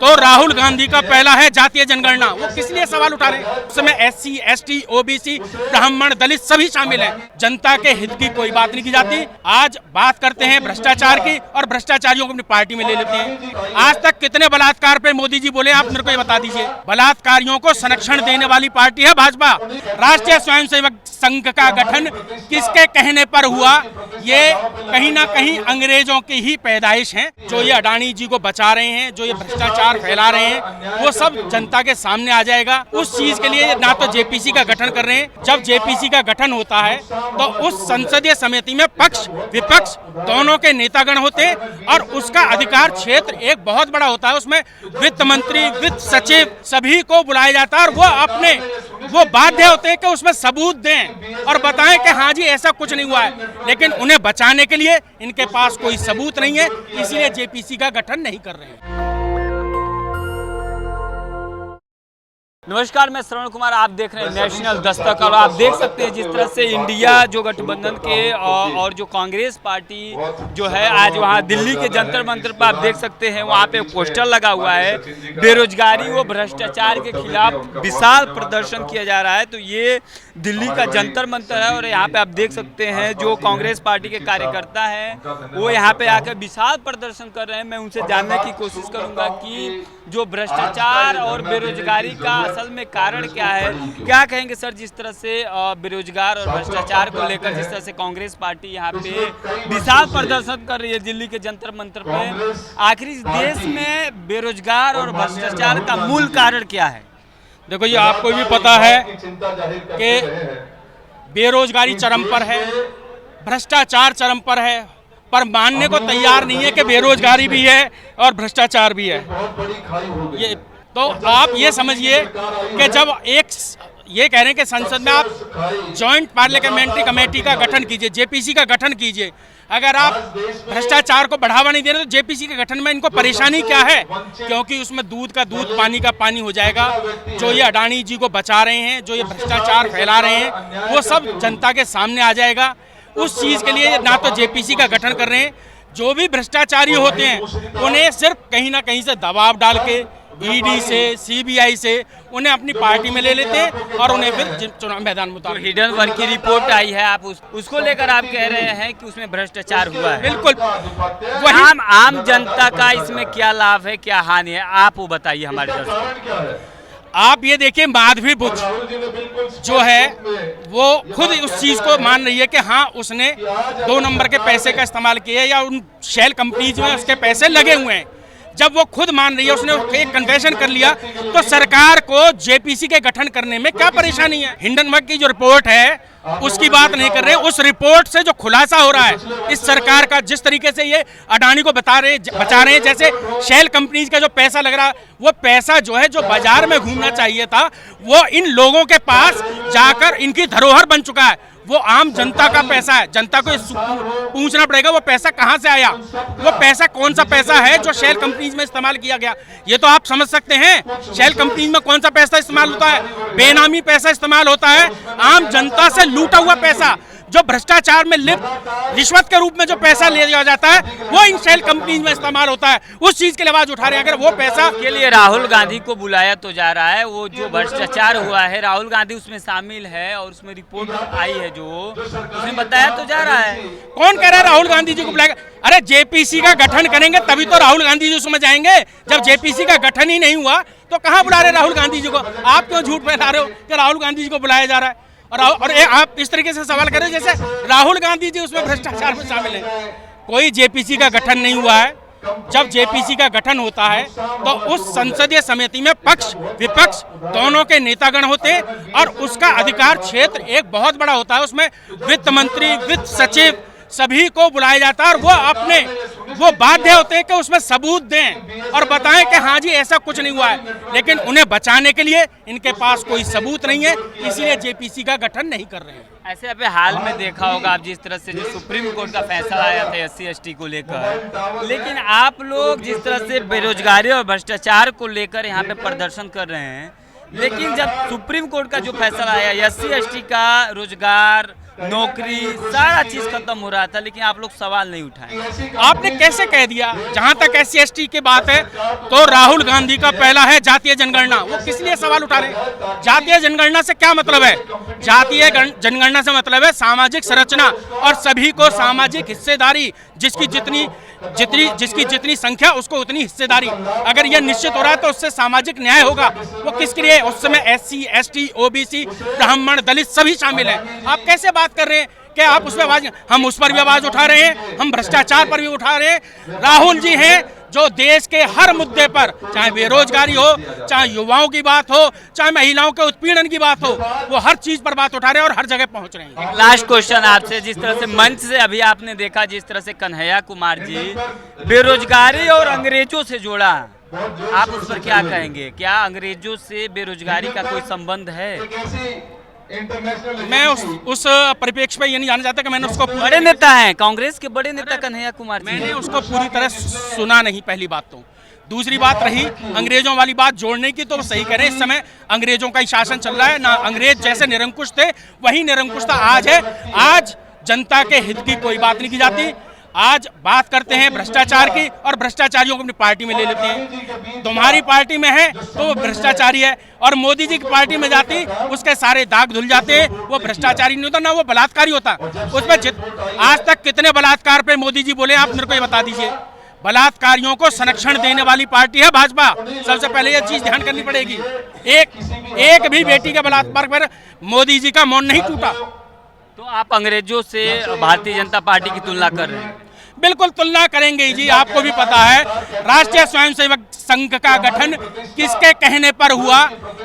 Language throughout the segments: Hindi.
तो राहुल गांधी का पहला है जातीय जनगणना। वो किस लिए सवाल उठा रहे हैं? उसमें SC, ST, OBC, ब्राह्मण, दलित सभी शामिल हैं। जनता के हित की कोई बात नहीं की जाती। आज बात करते हैं भ्रष्टाचार की और भ्रष्टाचारियों को अपनी पार्टी में ले लेते हैं। आज तक कितने बलात्कार पे मोदी जी बोले, आप मेरे को ये बता दीजिए। बलात्कारियों को संरक्षण देने वाली पार्टी है भाजपा। राष्ट्रीय स्वयंसेवक संघ का गठन किसके कहने पर हुआ? ये कहीं ना कहीं अंग्रेजों की ही पैदाइश है। जो ये अडानी जी को बचा रहे हैं, जो ये भ्रष्टाचार फैला रहे हैं, वो सब जनता के सामने आ जाएगा। उस चीज के लिए ना तो JPC का गठन कर रहे हैं। जब JPC का गठन होता है तो उस संसदीय समिति में पक्ष विपक्ष दोनों के नेतागण होते हैं और उसका अधिकार क्षेत्र एक बहुत बड़ा होता है। उसमें वित्त मंत्री, वित्त सचिव सभी को बुलाया जाता है और वो बाध्य होते हैं कि उसमें सबूत दें और बताएं कि हाँ जी ऐसा कुछ नहीं हुआ है। लेकिन उन्हें बचाने के लिए इनके पास कोई सबूत नहीं है, इसलिए JPC का गठन नहीं कर रहे हैं। नमस्कार, मैं श्रवण कुमार, आप देख रहे हैं नेशनल दस्तक। और आप देख सकते हैं जिस तरह से इंडिया जो गठबंधन के और जो कांग्रेस पार्टी जो है, आज वहाँ दिल्ली के जंतर मंतर पर आप देख सकते हैं वहाँ पे पोस्टर लगा हुआ है। बेरोजगारी व भ्रष्टाचार के खिलाफ विशाल प्रदर्शन किया जा रहा है। तो ये दिल्ली का जंतर मंतर है और यहाँ पे आप देख सकते हैं जो कांग्रेस पार्टी के कार्यकर्ता हैं वो यहाँ पे आकर विशाल प्रदर्शन कर रहे हैं। मैं उनसे जानने की कोशिश करूँगा कि जो भ्रष्टाचार और बेरोजगारी का असल में कारण क्या है, क्या कहेंगे सर? जिस तरह से बेरोजगार और भ्रष्टाचार को लेकर जिस तरह से कांग्रेस पार्टी यहाँ पे विशाल प्रदर्शन कर रही है दिल्ली के जंतर मंतर पे, आखिर इस देश में बेरोजगार और भ्रष्टाचार का मूल कारण क्या है? देखो, ये आपको भी पता है कि बेरोजगारी चरम पर है, भ्रष्टाचार चरम पर है, पर मानने को तैयार नहीं है कि बेरोजगारी भी है और भ्रष्टाचार भी है। ये तो आप ये समझिए कि जब ये कह रहे हैं कि संसद में आप जॉइंट पार्लियामेंट्री कमेटी का गठन कीजिए, JPC का गठन कीजिए। अगर आप भ्रष्टाचार को बढ़ावा नहीं दे रहे तो JPC के गठन में इनको परेशानी क्या है? क्योंकि उसमें दूध का दूध, पानी का पानी हो जाएगा। जो ये अडानी जी को बचा रहे हैं, जो ये भ्रष्टाचार फैला रहे हैं, वो सब जनता के सामने आ जाएगा। उस चीज के लिए ना तो JPC का गठन कर रहे हैं। जो भी भ्रष्टाचारी होते हैं उन्हें सिर्फ कहीं ना कहीं से दबाव डाल के ED से, CBI से उन्हें अपनी पार्टी में ले लेते हैं और उन्हें फिर चुनाव मैदान में उतार। हिडन वर्क की रिपोर्ट आई है, आप उसको लेकर आप कह रहे हैं कि उसमें भ्रष्टाचार हुआ है। बिल्कुल। आम जनता का इसमें क्या लाभ है, क्या हानि है, आप वो बताइए हमारे दर्शकों। आप ये देखिए, माधवी बुच जो है वो खुद उस चीज को मान रही है कि हाँ उसने 2 नंबर के पैसे का इस्तेमाल किया है या उन शेल कंपनीज में उसके पैसे लगे हुए हैं। जब वो खुद मान रही है, उसने एक कन्फेशन कर लिया, तो सरकार को JPC के गठन करने में क्या परेशानी है? हिंडनबर्ग की जो रिपोर्ट है उसकी बात नहीं कर रहे। उस रिपोर्ट से जो खुलासा हो रहा है इस सरकार का, जिस तरीके से ये अडानी को बचा रहे हैं, जैसे शेल कंपनीज का जो पैसा लग रहा है, वो पैसा जो है जो बाजार में घूमना चाहिए था वो इन लोगों के पास जाकर इनकी धरोहर बन चुका है। वो आम जनता का पैसा है। जनता को पूछना पड़ेगा वो पैसा कहां से आया, वो पैसा कौन सा पैसा है जो शेल कंपनीज में इस्तेमाल किया गया। ये तो आप समझ सकते हैं शेल कंपनीज में कौन सा पैसा इस्तेमाल होता है। बेनामी पैसा इस्तेमाल होता है, आम जनता से लूटा हुआ पैसा, जो भ्रष्टाचार में लिप्त रिश्वत के रूप में जो पैसा लिया जाता है वो इन शेल कंपनीज में इस्तेमाल होता है। उस चीज के लिए आवाज उठा रहे हैं। अगर वो पैसा के लिए राहुल गांधी को बुलाया तो जा रहा है, वो जो भ्रष्टाचार हुआ है राहुल गांधी उसमें शामिल है और उसमें रिपोर्ट आई है जो उसने बताया तो जा रहा है। कौन कह रहा है राहुल गांधी जी को बुलाएगा? अरे JPC का गठन करेंगे तभी तो राहुल गांधी जी उसमें जाएंगे। जब JPC का गठन ही नहीं हुआ तो कहाँ बुला रहे राहुल गांधी जी को? आप क्यों झूठ फैला रहे हो कि राहुल गांधी जी को बुलाया जा रहा है? और आप इस तरीके से सवाल कर रहे हैं जैसे राहुल गांधी जी उसमें भ्रष्टाचार में शामिल हैं। कोई JPC का गठन नहीं हुआ है। जब JPC का गठन होता है तो उस संसदीय समिति में पक्ष विपक्ष दोनों के नेतागण होते हैं और उसका अधिकार क्षेत्र एक बहुत बड़ा होता है। उसमें वित्त मंत्री, वित्त सचिव सभी को बुलाया जाता है और वो बाध्य होते हैं कि उसमें सबूत दें और बताएं कि हाँ जी ऐसा कुछ नहीं हुआ है। लेकिन उन्हें बचाने के लिए इनके पास कोई सबूत नहीं है, इसलिए JPC का गठन नहीं कर रहे हैं। ऐसे अभी हाल में देखा होगा आप जिस तरह से जो सुप्रीम कोर्ट का फैसला आया था SC ST को लेकर, लेकिन आप लोग जिस तरह से बेरोजगारी और भ्रष्टाचार को लेकर यहाँ पे प्रदर्शन कर रहे हैं, लेकिन जब सुप्रीम कोर्ट का जो फैसला आया SC/ST का रोजगार, नौकरी, सारा चीज खत्म हो रहा था, लेकिन आप लोग सवाल नहीं उठाए। आपने कैसे कह दिया? जहां तक SC/ST की बात है तो राहुल गांधी का पहला है जातीय जनगणना। वो किस लिए सवाल उठा रहे हैं? जातीय जनगणना से क्या मतलब है? जातीय जनगणना से मतलब है सामाजिक संरचना और सभी को सामाजिक हिस्सेदारी, जिसकी जितनी संख्या उसको उतनी हिस्सेदारी। अगर यह निश्चित हो रहा है तो उससे सामाजिक न्याय होगा। वो किसके लिए? उस समय SC/ST, OBC, ब्राह्मण, दलित सभी शामिल हैं। आप कैसे बात कर रहे हैं कि आप उस पर आवाज, हम उस पर भी आवाज उठा रहे हैं, हम भ्रष्टाचार पर भी उठा रहे हैं। राहुल जी हैं जो देश के हर मुद्दे पर, चाहे बेरोजगारी हो, चाहे युवाओं की बात हो, चाहे महिलाओं के उत्पीड़न की बात हो, वो हर चीज पर बात उठा रहे हैं और हर जगह पहुंच रहे हैं। लास्ट क्वेश्चन आपसे, जिस तरह से मंच से अभी आपने देखा, जिस तरह से कन्हैया कुमार जी बेरोजगारी और अंग्रेजों से जोड़ा, आप उस पर क्या कहेंगे? क्या अंग्रेजों से बेरोजगारी का कोई संबंध है? मैं उस परिप्रेक्ष्य में ये नहीं जानना चाहता कि मैंने उसको बड़े नेता हैं, कांग्रेस के बड़े नेता कन्हैया कुमार जी। मैंने उसको पूरी तरह सुना नहीं, पहली बात तो। दूसरी बात रही अंग्रेजों वाली बात जोड़ने की, तो वो सही कह रहे हैं। इस समय अंग्रेजों का ही शासन चल रहा है ना। अंग्रेज जैसे निरंकुश थे वही निरंकुशता आज है। आज जनता के हित की कोई बात नहीं की जाती। आज बात करते हैं भ्रष्टाचार की और भ्रष्टाचारियों को अपनी पार्टी में ले लेते हैं। तुम्हारी पार्टी में है तो वो भ्रष्टाचारी है, और मोदी जी की पार्टी में जाती उसके सारे दाग धुल जाते हैं। वो भ्रष्टाचारी नहीं होता ना, वो बलात्कारी होता। उसमें आज तक कितने बलात्कार पे मोदी जी बोले, आप मेरे को ये बता दीजिए। बलात्कारियों को संरक्षण देने वाली पार्टी है भाजपा। सबसे पहले ये चीज ध्यान करनी पड़ेगी। एक भी बेटी के बलात्कार पर मोदी जी का मौन नहीं टूटा। तो आप अंग्रेजों से भारतीय जनता पार्टी की तुलना कर रहे हैं? बिल्कुल तुलना करेंगे जी। आपको भी पता है राष्ट्रीय स्वयंसेवक संघ का गठन किसके कहने पर हुआ?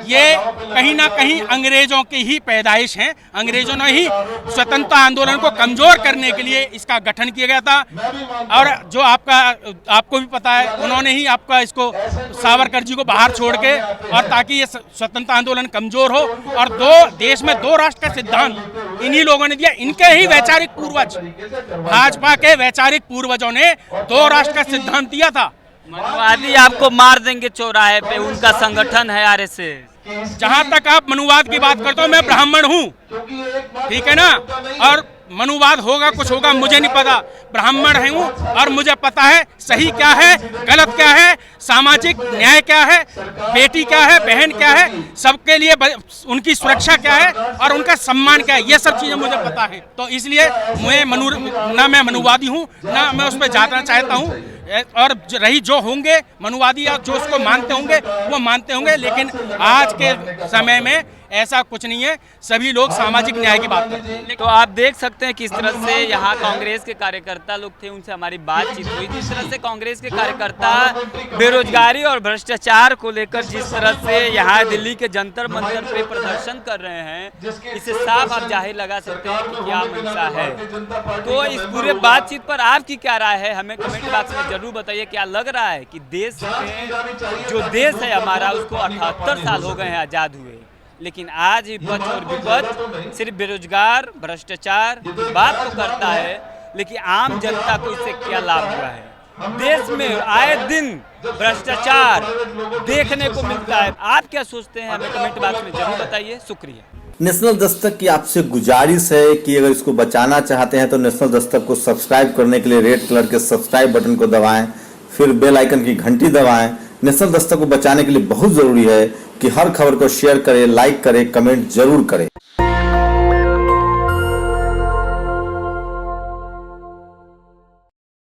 ये कहीं ना कहीं अंग्रेजों की ही पैदाइश है। अंग्रेजों ने ही स्वतंत्रता आंदोलन को कमजोर करने के लिए इसका गठन किया गया था। और जो आपको भी पता है, उन्होंने ही आपका इसको सावरकर जी को बाहर छोड़ के, और ताकि ये स्वतंत्रता आंदोलन कमजोर हो। और देश में 2 राष्ट्र का सिद्धांत इन्हीं लोगों ने दिया। इनके ही वैचारिक पूर्वज, भाजपा के वैचारिक पूर्वजों ने 2 राष्ट्र का सिद्धांत दिया था। मनुवादी आपको मार देंगे चौराहे पे, उनका संगठन है RSS। जहां तक आप मनुवाद की बात करते हो, मैं ब्राह्मण हूं, ठीक है ना। और मनुवाद होगा कुछ होगा मुझे नहीं पता। ब्राह्मण हूं और मुझे पता है सही क्या है, गलत क्या है, सामाजिक न्याय क्या है, बेटी क्या है, बहन क्या है, सबके लिए उनकी सुरक्षा क्या है और उनका सम्मान क्या है, ये सब चीजें मुझे पता है। तो इसलिए ना मैं मनुवादी हूं, ना मैं उस पर जाना चाहता हूं। और रही जो होंगे मनुवादी या जो उसको मानते होंगे वो मानते होंगे, लेकिन आज के समय में ऐसा कुछ नहीं है। सभी लोग सामाजिक न्याय की बात करते हैं। तो आप देख सकते हैं किस तरह से यहाँ कांग्रेस के कार्यकर्ता लोग थे, उनसे हमारी बातचीत हुई। जिस तरह से कांग्रेस के कार्यकर्ता बेरोजगारी और भ्रष्टाचार को लेकर जिस तरह से यहाँ दिल्ली के जंतर मंतर पे प्रदर्शन कर रहे हैं, इसे साफ आप जाहिर लगा सकते हैं कि क्या मंशा है। तो इस पूरे बातचीत पर आपकी क्या राय है, हमें कमेंट बॉक्स में जरूर बताइए। क्या लग रहा है कि देश में जो देश है हमारा, उसको 78 साल हो गए हैं आज़ाद हुए, लेकिन आज विपक्ष और विपक्ष सिर्फ बेरोजगार, भ्रष्टाचार की बात तो करता है, लेकिन आम जनता को इससे क्या लाभ हुआ है? देश में आए दिन भ्रष्टाचार देखने को मिलता है। आप क्या सोचते हैं, हमें कमेंट बॉक्स में जरूर बताइए। शुक्रिया। नेशनल दस्तक की आपसे गुजारिश है कि अगर इसको बचाना चाहते हैं तो नेशनल दस्तक को सब्सक्राइब करने के लिए रेड कलर के सब्सक्राइब बटन को दबाएं, फिर बेल आइकन की घंटी दबाएं। नेशनल दस्तक को बचाने के लिए बहुत जरूरी है कि हर खबर को शेयर करें, लाइक करें, कमेंट जरूर करें।